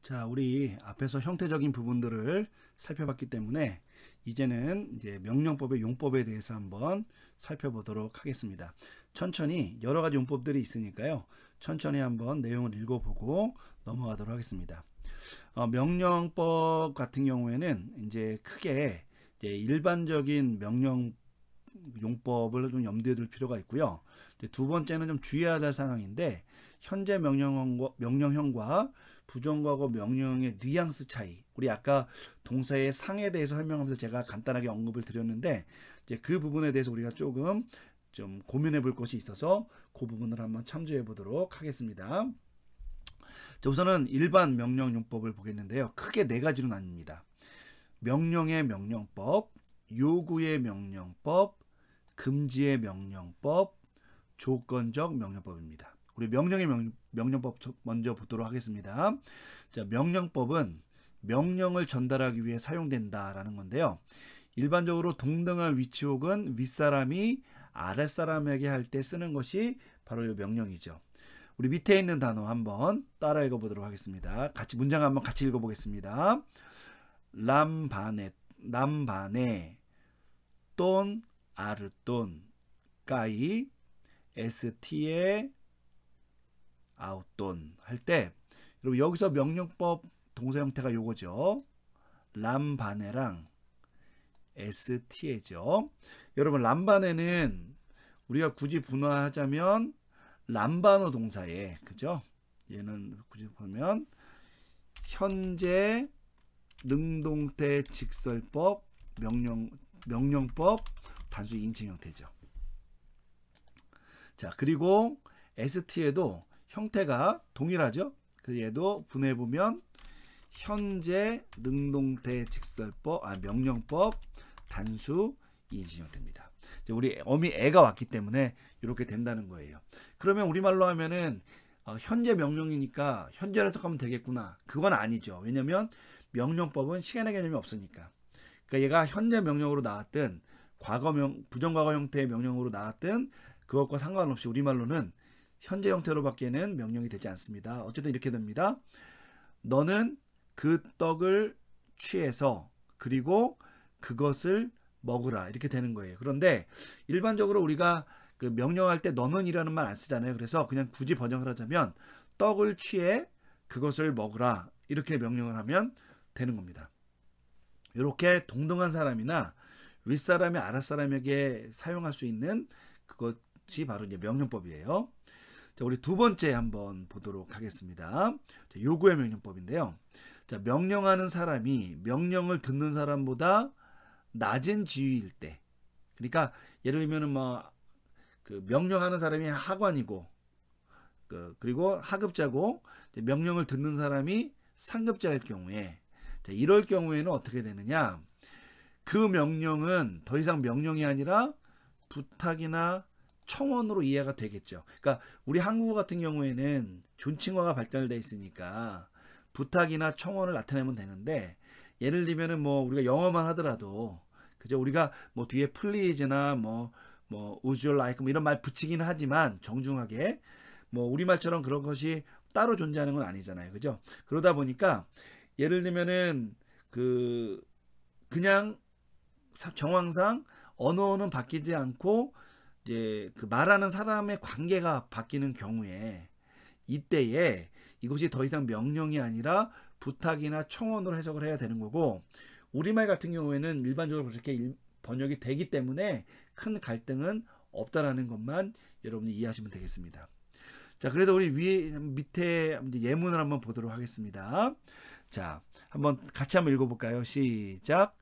자, 우리 앞에서 형태적인 부분들을 살펴봤기 때문에 이제는 이제 명령법의 용법에 대해서 한번 살펴보도록 하겠습니다. 천천히 여러 가지 용법들이 있으니까요. 천천히 한번 내용을 읽어보고 넘어가도록 하겠습니다. 명령법 같은 경우에는 이제 크게 이제 일반적인 명령 용법을 좀 염두에 둘 필요가 있고요. 두 번째는 좀 주의해야 될 상황인데, 현재 명령형과 부정과거 명령형의 뉘앙스 차이. 우리 아까 동사의 상에 대해서 설명하면서 제가 간단하게 언급을 드렸는데, 이제 그 부분에 대해서 우리가 조금 좀 고민해 볼 것이 있어서 그 부분을 한번 참조해 보도록 하겠습니다. 자, 우선은 일반 명령 용법을 보겠는데요. 크게 네 가지로 나뉩니다. 명령의 명령법, 요구의 명령법, 금지의 명령법, 조건적 명령법입니다. 우리 명령의 명령법 먼저 보도록 하겠습니다. 자, 명령법은 명령을 전달하기 위해 사용된다라는 건데요. 일반적으로 동등한 위치 혹은 윗사람이 아랫사람에게 할 때 쓰는 것이 바로 이 명령이죠. 우리 밑에 있는 단어 한번 따라 읽어보도록 하겠습니다. 문장 한번 같이 읽어보겠습니다. 남바네 돈 아르돈 까이 ST에 아웃돈 할 때, 여러분 여기서 명령법 동사 형태가 요거죠. 람바네랑 ST에죠. 여러분 람바네는 우리가 굳이 분화하자면 람바노 동사에, 그죠? 얘는 굳이 보면 현재 능동태 직설법 명령법 단수 2인칭 형태죠. 자, 그리고 ST에도 형태가 동일하죠. 그 얘도 분해해 보면 현재 능동태 직설법 명령법 단수 2인칭 형태입니다. 우리 어미 애가 왔기 때문에 이렇게 된다는 거예요. 그러면 우리말로 하면은 현재 명령이니까 현재로 해석하면 되겠구나. 그건 아니죠. 왜냐면 명령법은 시간의 개념이 없으니까. 그러니까 얘가 현재 명령으로 나왔든 부정과거 형태의 명령으로 나왔든 그것과 상관없이 우리말로는 현재 형태로밖에는 명령이 되지 않습니다. 어쨌든 이렇게 됩니다. 너는 그 떡을 취해서 그리고 그것을 먹으라, 이렇게 되는 거예요. 그런데 일반적으로 우리가 그 명령할 때 너는 이라는 말 안 쓰잖아요. 그래서 그냥 굳이 번역을 하자면 떡을 취해 그것을 먹으라, 이렇게 명령을 하면 되는 겁니다. 이렇게 동등한 사람이나 윗사람이 아랫사람에게 사용할 수 있는 그것이 바로 이제 명령법이에요. 자, 우리 두 번째 한번 보도록 하겠습니다. 자, 요구의 명령법인데요. 자, 명령하는 사람이 명령을 듣는 사람보다 낮은 지위일 때, 그러니까 예를 들면은 그 명령하는 사람이 하관이고 그리고 하급자고 명령을 듣는 사람이 상급자일 경우에, 자, 이럴 경우에는 어떻게 되느냐? 그 명령은 더 이상 명령이 아니라 부탁이나 청원으로 이해가 되겠죠. 그러니까 우리 한국어 같은 경우에는 존칭어가 발달되어 있으니까 부탁이나 청원을 나타내면 되는데, 예를 들면은 우리가 영어만 하더라도, 그죠? 우리가 뒤에 please나 would you like 이런 말 붙이긴 하지만 정중하게 우리말처럼 그런 것이 따로 존재하는 건 아니잖아요. 그죠? 그러다 보니까 예를 들면은 그냥 정황상 언어는 바뀌지 않고 이제 그 말하는 사람의 관계가 바뀌는 경우에, 이때에 이것이 더 이상 명령이 아니라 부탁이나 청원으로 해석을 해야 되는 거고, 우리말 같은 경우에는 일반적으로 그렇게 번역이 되기 때문에 큰 갈등은 없다라는 것만 여러분이 이해하시면 되겠습니다. 자, 그래도 우리 밑에 예문을 한번 보도록 하겠습니다. 자, 같이 한번 읽어볼까요? 시작.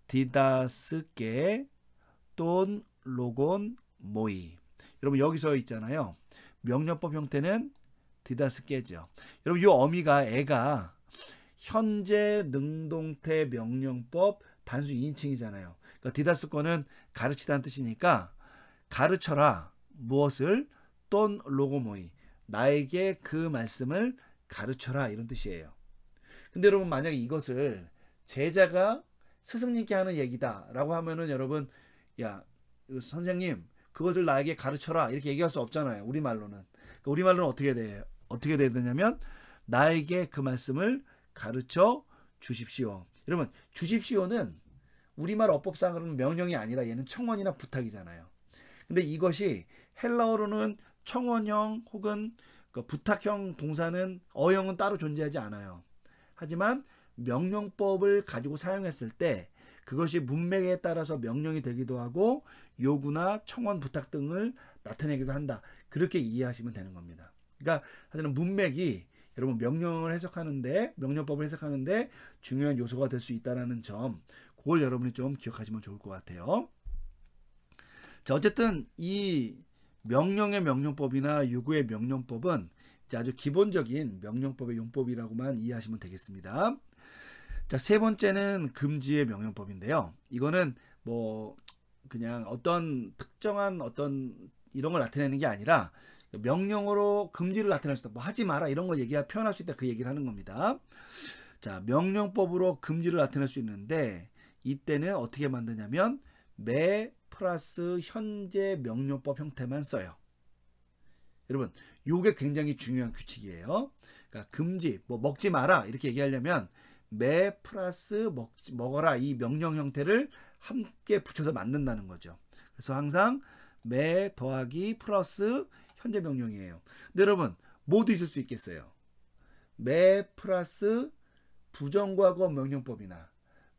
디다스께 돈 로곤 모이. 여러분 여기서 있잖아요. 명령법 형태는 디다스께죠. 여러분 이 어미가 애가 현재 능동태 명령법 단수 2인칭이잖아요. 그러니까 디다스권은 가르치다는 뜻이니까 가르쳐라. 무엇을? 돈 로고모이. 나에게 그 말씀을 가르쳐라, 이런 뜻이에요. 근데 여러분 만약에 이것을 제자가 스승님께 하는 얘기다 라고 하면은, 여러분 야 선생님 그것을 나에게 가르쳐라, 이렇게 얘기할 수 없잖아요. 우리말로는. 그러니까 우리말로는 어떻게 돼야 되냐면 나에게 그 말씀을 가르쳐 주십시오. 여러분, 주십시오는 우리말 어법상으로는 명령이 아니라 얘는 청원이나 부탁이잖아요. 근데 이것이 헬라어로는 청원형 혹은 그 부탁형 동사는 어형은 따로 존재하지 않아요. 하지만 명령법을 가지고 사용했을 때 그것이 문맥에 따라서 명령이 되기도 하고 요구나 청원, 부탁 등을 나타내기도 한다. 그렇게 이해하시면 되는 겁니다. 그러니까 사실은 문맥이 여러분 명령을 해석하는데, 명령법을 해석하는데 중요한 요소가 될 수 있다는 점, 그걸 여러분이 좀 기억하시면 좋을 것 같아요. 자, 어쨌든 이 명령의 명령법이나 요구의 명령법은 이제 아주 기본적인 명령법의 용법이라고만 이해하시면 되겠습니다. 자, 세 번째는 금지의 명령법인데요. 이거는 뭐 그냥 어떤 특정한 어떤 이런 걸 나타내는 게 아니라 명령으로 금지를 나타낼 수 있다. 뭐 하지 마라 이런 걸 표현할 수 있다, 그 얘기를 하는 겁니다. 자, 명령법으로 금지를 나타낼 수 있는데 이때는 어떻게 만드냐면 매 플러스 현재 명령법 형태만 써요. 여러분, 요게 굉장히 중요한 규칙이에요. 그러니까 금지, 뭐 먹지 마라 이렇게 얘기하려면 매 플러스 먹어라 이 명령 형태를 함께 붙여서 만든다는 거죠. 그래서 항상 매 더하기 플러스 현재 명령이에요. 근데 여러분, 모두 있을 수 있겠어요. 매 플러스 부정과거 명령법이나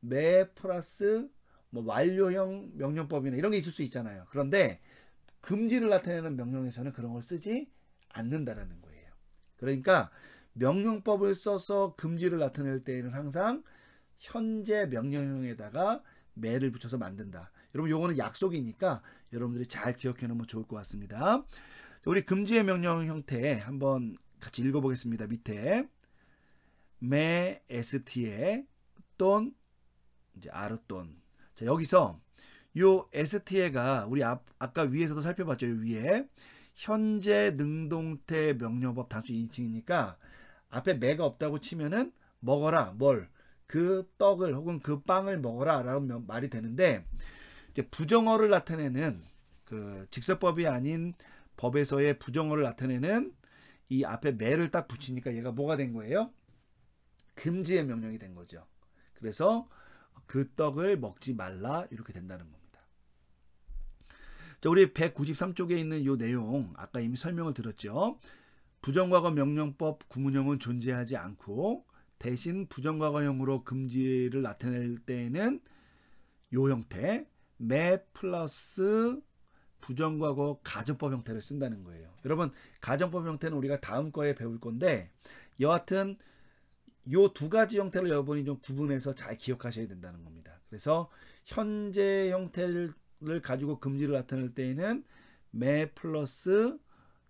매 플러스 뭐 완료형 명령법이나 이런 게 있을 수 있잖아요. 그런데 금지를 나타내는 명령에서는 그런 걸 쓰지 않는다라는 거예요. 그러니까 명령법을 써서 금지를 나타낼 때에는 항상 현재 명령형에다가 매를 붙여서 만든다. 여러분, 요거는 약속이니까 여러분들이 잘 기억해 놓으면 좋을 것 같습니다. 우리 금지의 명령 형태 한번 같이 읽어보겠습니다. 밑에 매 st에 돈 이제 아르돈. 자, 여기서 요 st가 우리 아까 위에서도 살펴봤죠. 요 위에 현재 능동태 명령법 단수 2인칭이니까 앞에 매가 없다고 치면은 먹어라 뭘, 그 떡을 혹은 그 빵을 먹어라 라고 말이 되는데, 이제 부정어를 나타내는 그 직설법이 아닌 법에서의 부정어를 나타내는 이 앞에 매를 딱 붙이니까 얘가 뭐가 된 거예요? 금지의 명령이 된 거죠. 그래서 그 떡을 먹지 말라 이렇게 된다는 겁니다. 자, 우리 193쪽에 있는 이 내용 아까 이미 설명을 드렸죠. 부정과거 명령법 구문형은 존재하지 않고 대신 부정과거형으로 금지를 나타낼 때에는 이 형태 매 플러스 부정과거 가정법 형태를 쓴다는 거예요. 여러분, 가정법 형태는 우리가 다음 거에 배울 건데 여하튼 요 두 가지 형태를 여러분이 좀 구분해서 잘 기억하셔야 된다는 겁니다. 그래서 현재 형태를 가지고 금지를 나타낼 때에는 매 플러스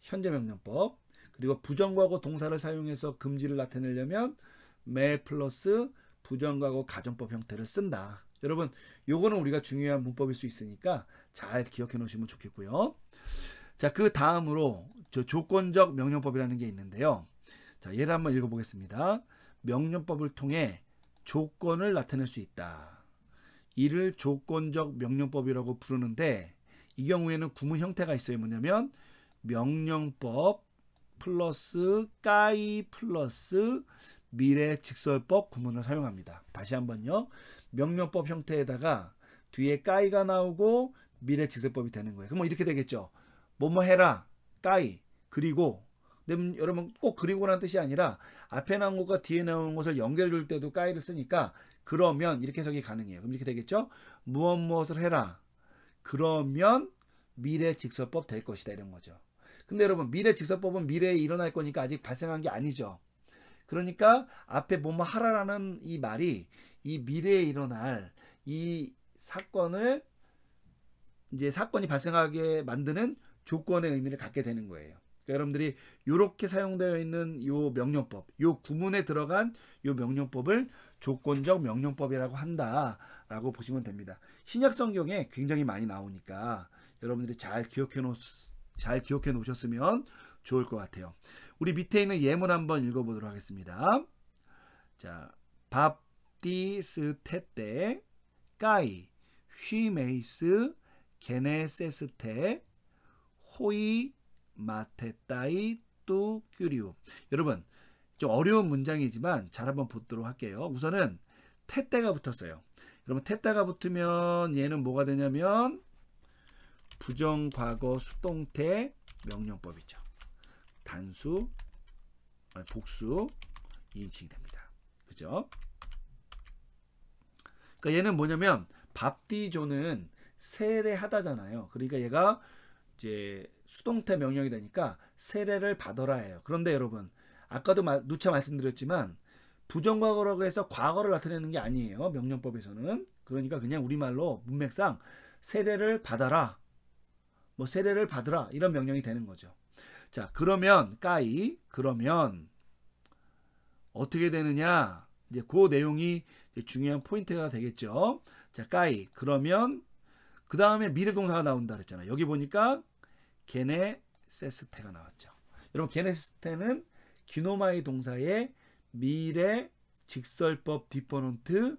현재 명령법, 그리고 부정과거 동사를 사용해서 금지를 나타내려면 매 플러스 부정과거 가정법 형태를 쓴다. 여러분, 요거는 우리가 중요한 문법일 수 있으니까 잘 기억해 놓으시면 좋겠고요. 자, 그 다음으로 조건적 명령법이라는 게 있는데요. 자, 얘를 한번 읽어보겠습니다. 명령법을 통해 조건을 나타낼 수 있다. 이를 조건적 명령법이라고 부르는데 이 경우에는 구문 형태가 있어요. 뭐냐면 명령법 플러스 까이 플러스 미래 직설법 구문을 사용합니다. 다시 한번요. 명령법 형태에다가 뒤에 까이가 나오고 미래 직설법이 되는 거예요. 그럼 이렇게 되겠죠. 뭐뭐 해라 까이, 그리고 근데 여러분 꼭 그리고라는 뜻이 아니라 앞에 나온 것과 뒤에 나온 것을 연결해 줄 때도 까이를 쓰니까 그러면 이렇게 해석이 가능해요. 그럼 이렇게 되겠죠. 무엇을 해라 그러면 미래 직설법 될 것이다 이런 거죠. 근데 여러분, 미래 직설법은 미래에 일어날 거니까 아직 발생한 게 아니죠. 그러니까 앞에 뭐뭐 하라라는 이 말이 이 미래에 일어날 이 사건을 이제 사건이 발생하게 만드는 조건의 의미를 갖게 되는 거예요. 그러니까 여러분들이 이렇게 사용되어 있는 요 명령법, 요 구문에 들어간 요 명령법을 조건적 명령법이라고 한다라고 보시면 됩니다. 신약 성경에 굉장히 많이 나오니까 여러분들이 잘 기억해 놓으셨으면 좋을 것 같아요. 우리 밑에 있는 예문 한번 읽어보도록 하겠습니다. 자, 밥디스테테 까이 휘메이스 게네세스테 호이 마테따이 뚜 규리우. 여러분, 좀 어려운 문장이지만 잘 한번 보도록 할게요. 우선은 태때가 붙었어요. 그러면 태때가 붙으면 얘는 뭐가 되냐면 부정과거 수동태 명령법이죠. 단수, 복수, 2인칭이 됩니다. 그죠? 그러니까 얘는 뭐냐면 밥디조는 세례하다잖아요. 그러니까 얘가 이제 수동태 명령이 되니까 세례를 받아라 해요. 그런데 여러분 아까도 누차 말씀드렸지만 부정과거라고 해서 과거를 나타내는 게 아니에요. 명령법에서는. 그러니까 그냥 우리말로 문맥상 세례를 받아라, 뭐 세례를 받으라 이런 명령이 되는 거죠. 자, 그러면 까이 그러면 어떻게 되느냐, 이제 그 내용이 중요한 포인트가 되겠죠. 자, 까이 그러면 그 다음에 미래동사가 나온다 그랬잖아요. 여기 보니까 게네세스테가 나왔죠. 여러분 게네세스테는 기노마이 동사의 미래 직설법 디퍼넌트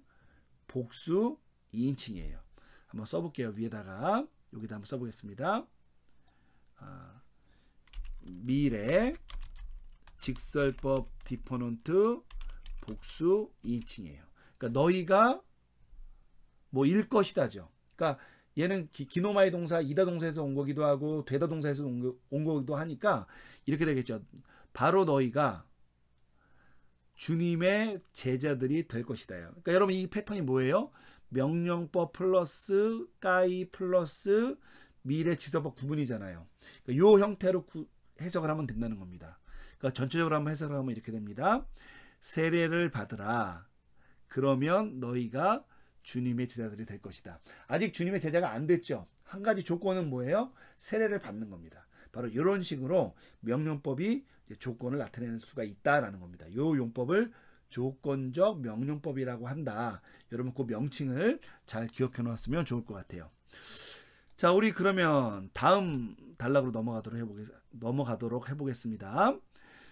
복수 2인칭이에요. 한번 써볼게요. 위에다가 여기다 한번 써보겠습니다. 미래 직설법 디퍼넌트 복수 2인칭이에요. 그러니까 너희가 뭐 일 것이다죠. 그러니까 얘는 기노마이 동사 이다 동사에서 온 거기도 하고 되다 동사에서 온 거기도 하니까 이렇게 되겠죠. 바로 너희가 주님의 제자들이 될 것이다. 그러니까 여러분 이 패턴이 뭐예요? 명령법 플러스 까이 플러스 미래 직설법 구분이잖아요. 그러니까 요 형태로 해석을 하면 된다는 겁니다. 그러니까 전체적으로 한번 해석을 하면 이렇게 됩니다. 세례를 받으라. 그러면 너희가 주님의 제자들이 될 것이다. 아직 주님의 제자가 안 됐죠. 한 가지 조건은 뭐예요? 세례를 받는 겁니다. 바로 이런 식으로 명령법이 조건을 나타내는 수가 있다라는 겁니다. 이 용법을 조건적 명령법이라고 한다. 여러분 그 명칭을 잘 기억해 놓았으면 좋을 것 같아요. 자, 우리 그러면 다음 단락으로 넘어가도록 해보겠습니다.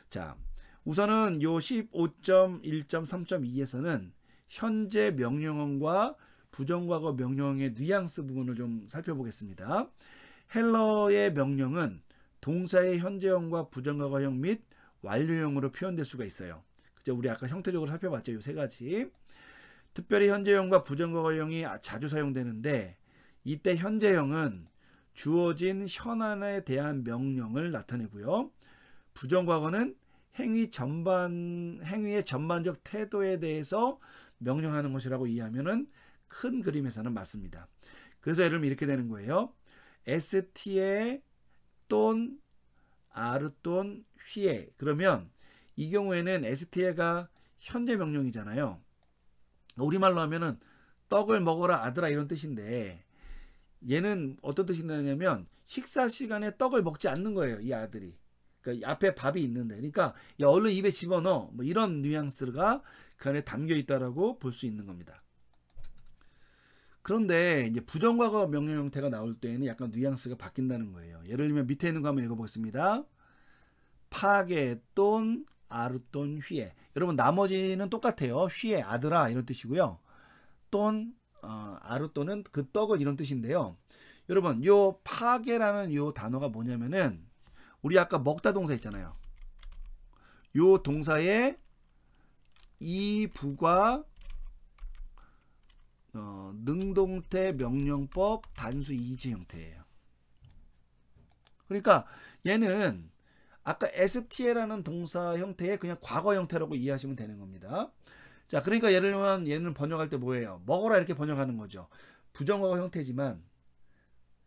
자, 우선은 요 15.1.3.2에서는 현재 명령어과 부정과거 명령어의 뉘앙스 부분을 좀 살펴보겠습니다. 헬러의 명령은 동사의 현재형과 부정과거형 및 완료형으로 표현될 수가 있어요. 그죠? 우리 아까 형태적으로 살펴봤죠. 이 세 가지. 특별히 현재형과 부정과거형이 자주 사용되는데 이때 현재형은 주어진 현안에 대한 명령을 나타내고요. 부정과거는 행위의 전반적 태도에 대해서 명령하는 것이라고 이해하면은 큰 그림에서는 맞습니다. 그래서 예를 들면 이렇게 되는 거예요. ST에 돈 R 돈 휘에 그러면 이 경우에는 ST에가 현재 명령이잖아요. 우리말로 하면은 떡을 먹어라 아들아 이런 뜻인데 얘는 어떤 뜻이 나냐면 식사 시간에 떡을 먹지 않는 거예요. 이 아들이. 그러니까 앞에 밥이 있는데 그러니까 야 얼른 입에 집어넣어 뭐 이런 뉘앙스가 그 안에 담겨 있다라고 볼 수 있는 겁니다. 그런데 이제 부정과거 명령 형태가 나올 때에는 약간 뉘앙스가 바뀐다는 거예요. 예를 들면 밑에 있는 거 한번 읽어보겠습니다. 파게 돈 아르 돈 휘에. 여러분 나머지는 똑같아요. 휘에 아들아 이런 뜻이고요. 돈 아르 돈은 그 떡을 이런 뜻인데요. 여러분 요 파게라는 요 단어가 뭐냐면은 우리 아까 먹다 동사 있잖아요. 요 동사의 이 부가 능동태 명령법 단수 2인칭 형태예요. 그러니까 얘는 아까 ST라는 동사 형태의 그냥 과거 형태라고 이해하시면 되는 겁니다. 자, 그러니까 예를 들면 얘는 번역할 때 뭐예요? 먹어라 이렇게 번역하는 거죠. 부정과거 형태지만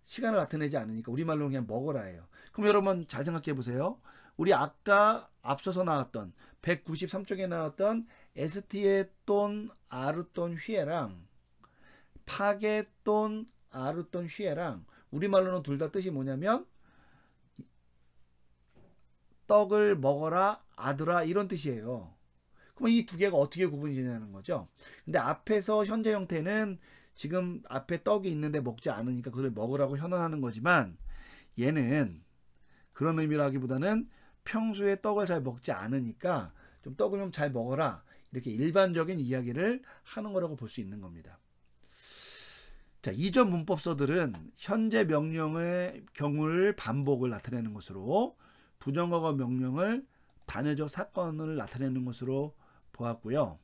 시간을 나타내지 않으니까 우리말로 그냥 먹어라예요. 그럼 여러분 잘 생각해 보세요. 우리 아까 앞서서 나왔던 193쪽에 나왔던 ST의 돈 아르 돈 휘에랑 파게 돈 아르 돈 휘에랑 우리말로는 둘 다 뜻이 뭐냐면 떡을 먹어라 아들아 이런 뜻이에요. 그럼 이 두 개가 어떻게 구분이 되냐는 거죠. 근데 앞에서 현재 형태는 지금 앞에 떡이 있는데 먹지 않으니까 그걸 먹으라고 현언하는 거지만 얘는 그런 의미라기보다는 평소에 떡을 잘 먹지 않으니까 좀 떡을 좀 잘 먹어라 이렇게 일반적인 이야기를 하는 거라고 볼 수 있는 겁니다. 자, 이전 문법서들은 현재 명령의 경우를 반복을 나타내는 것으로 부정과거 명령을 단어적 사건을 나타내는 것으로 보았고요.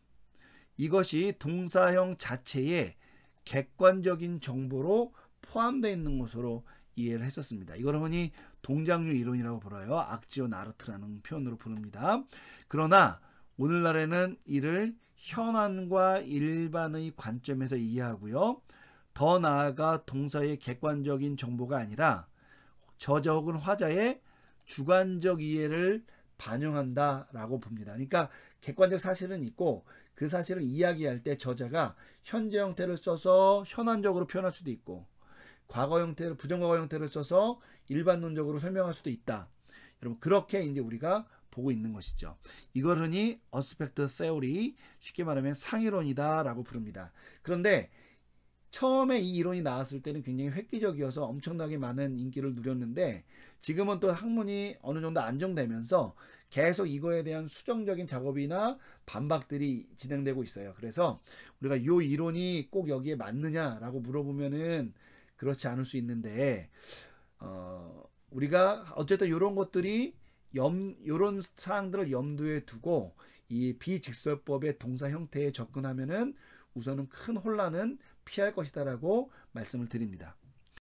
이것이 동사형 자체에 객관적인 정보로 포함되어 있는 것으로 이해를 했었습니다. 이걸 흔히 동작류 이론이라고 불어요. 악지오 나르트라는 표현으로 부릅니다. 그러나 오늘날에는 이를 현안과 일반의 관점에서 이해하고요. 더 나아가 동사의 객관적인 정보가 아니라 저자 혹은 화자의 주관적 이해를 반영한다라고 봅니다. 그러니까 객관적 사실은 있고 그 사실을 이야기할 때 저자가 현재 형태를 써서 현안적으로 표현할 수도 있고 과거 형태를 부정과거 형태를 써서 일반론적으로 설명할 수도 있다. 여러분 그렇게 이제 우리가 보고 있는 것이죠. 이걸 흔히 어스펙트 세오리, 쉽게 말하면 상이론이다라고 부릅니다. 그런데 처음에 이 이론이 나왔을 때는 굉장히 획기적이어서 엄청나게 많은 인기를 누렸는데 지금은 또 학문이 어느 정도 안정되면서 계속 이거에 대한 수정적인 작업이나 반박들이 진행되고 있어요. 그래서 우리가 이 이론이 꼭 여기에 맞느냐라고 물어보면은 그렇지 않을 수 있는데 우리가 어쨌든 이런 것들이 이런 사항들을 염두에 두고 이 비직설법의 동사 형태에 접근하면은 우선은 큰 혼란은 피할 것이다라고 말씀을 드립니다.